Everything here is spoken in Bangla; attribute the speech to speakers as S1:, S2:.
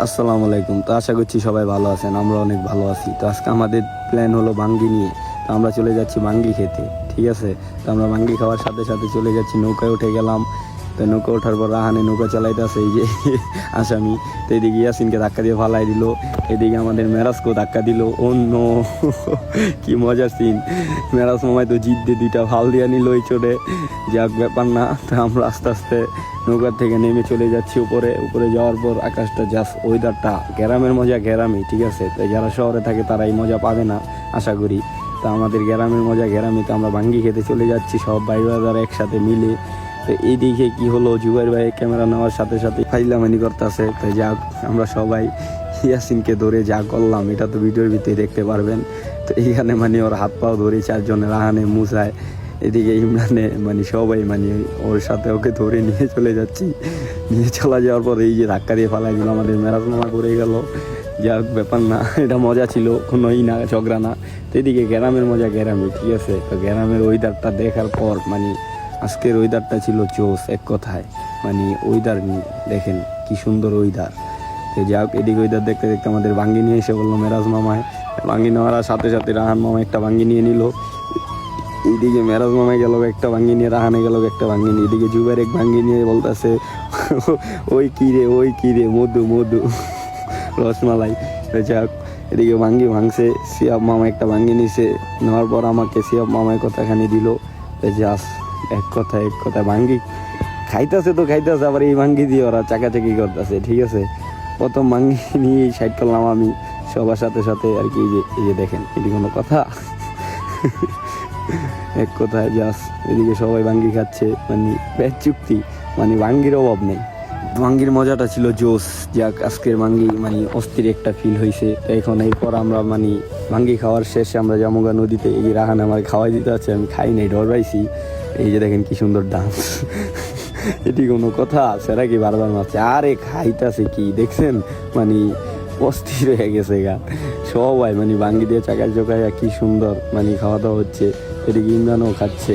S1: আসসালামু আলাইকুম। তো আশা করছি সবাই ভালো আছেন, আমরা অনেক ভালো আছি। তো আজকে আমাদের প্ল্যান হলো ভাঙ্গি নিয়ে। তো আমরা চলে যাচ্ছি ভাঙ্গি খেতে, ঠিক আছে। তো আমরা ভাঙ্গি খাওয়ার সাথে সাথে চলে যাচ্ছি, নৌকায় উঠে গেলাম। তো নৌকা ওঠার পর রাহানে নৌকা চালাইতেছে এই যে আসামি। তো এদিকে ইয়াসিনকে ধাক্কা দিয়ে ফালাই দিল, এদিকে আমাদের মেরাজকেও ধাক্কা দিল। অন্য কি মজার সিন, মেরাজ মামায় তো জিত দিয়ে দুইটা ফাল দিয়ে নিল এই চোটে। যাক ব্যাপার না। তো আমরা আস্তে আস্তে নৌকার থেকে নেমে চলে যাচ্ছি উপরে। উপরে যাওয়ার পর আকাশটা জাস্ট, ওয়েদারটা, গ্রামের মজা গ্রামে, ঠিক আছে। তো যারা শহরে থাকে তারা এই মজা পাবে না আশা করি। তো আমাদের গ্রামের মজা গ্রামে। তো আমরা ভাঙ্গি খেতে চলে যাচ্ছি সব ভাই বাজার একসাথে মিলে। তো এই দিকে কি হলো, জুবাইর ভাই ক্যামেরা নেওয়ার সাথে সাথে ফাইলামানি করতেছে। তো যাক আমরা সবাই ইয়াসিনকে ধরে যা করলাম এটা তো ভিডিওর ভিতরে দেখতে পারবেন। তো এইখানে মানে ওর হাত পাও ধরে চারজনে, রাহানে, মুসায়, এদিকে ইমরানে, মানে সবাই মানে ওর সাথে ওকে ধরে নিয়ে চলে যাচ্ছি। নিয়ে চলে যাওয়ার পর এই যে ধাক্কা দিয়ে ফালাই দিল, আমাদের মেরাজ মামা করে গেল। যাক ব্যাপার না, এটা মজা ছিল, কোনোই না ঝগড়া না। তো এদিকে গ্রামের মজা গ্রামে, ঠিক আছে। তো গ্রামের ওয়েদারটা দেখার পর মানে আজকের ওয়েদারটা ছিল জোস এক কথায়। মানে ওয়েদার দেখেন কি সুন্দর ওয়েদার। তো যাক এদিকে ওয়েদার দেখতে দেখতে আমাদের ভাঙ্গি নিয়ে এসে বললো মেরাজ মামায়। ভাঙ্গি নেওয়ার সাথে সাথে রাহান মামা একটা ভাঙ্গি নিয়ে নিল। এইদিকে মেরাজ মামায় গেল একটা ভাঙ্গি নিয়ে, রাহানে গেল একটা ভাঙ্গি নিয়ে। এদিকে জুবের এক ভাঙ্গি নিয়ে বলতেছে ওই কিরে মধু মধু রসমালাই। যাক এদিকে ভাঙ্গি ভাঙছে, সিয়াব মামা একটা ভাঙ্গি নিছে। নেওয়ার পর আমাকে সিয়াব মামায় কথাখানি দিল। জাস এক কথা ভাঙ্গি খাইতেছে তো খাইতেছে, আবার এই ভাঙ্গি দিয়ে ওরা চাকাচাকি করতেছে, ঠিক আছে। প্রথম ভাঙ্গি নিয়ে সাইড করলাম আমি সবার সাথে সাথে আর কি। এই যে দেখেন, এটি কোনো কথা? এক কথায় জাস এদিকে সবাই ভাঙ্গি খাচ্ছে, মানে পেট চুক্তি, মানে ভাঙ্গির অভাব নেই। ভাঙ্গির মজাটা ছিল জোস। যাক আজকের ভাঙ্গি মানে অস্থির একটা ফিল হয়েছে। তো এখন এরপর আমরা মানে ভাঙ্গি খাওয়ার শেষে আমরা জামুগা নদীতে, এই রাহান আমার খাওয়াই দিতে আছে, আমি খাই নাই, ডরাইছি। এই যে দেখেন কি সুন্দর ডান্স, এটি কোনো কথা? সেরা কি বারবার মারছে, আরে খাইতেছে কি দেখছেন, মানে অস্থির হয়ে গেছে গা সবাই। মানে ভাঙ্গি দিয়ে চাকায় চোখায় কি সুন্দর মানে খাওয়া দাওয়া হচ্ছে। এদিকে ইমরানও খাচ্ছে।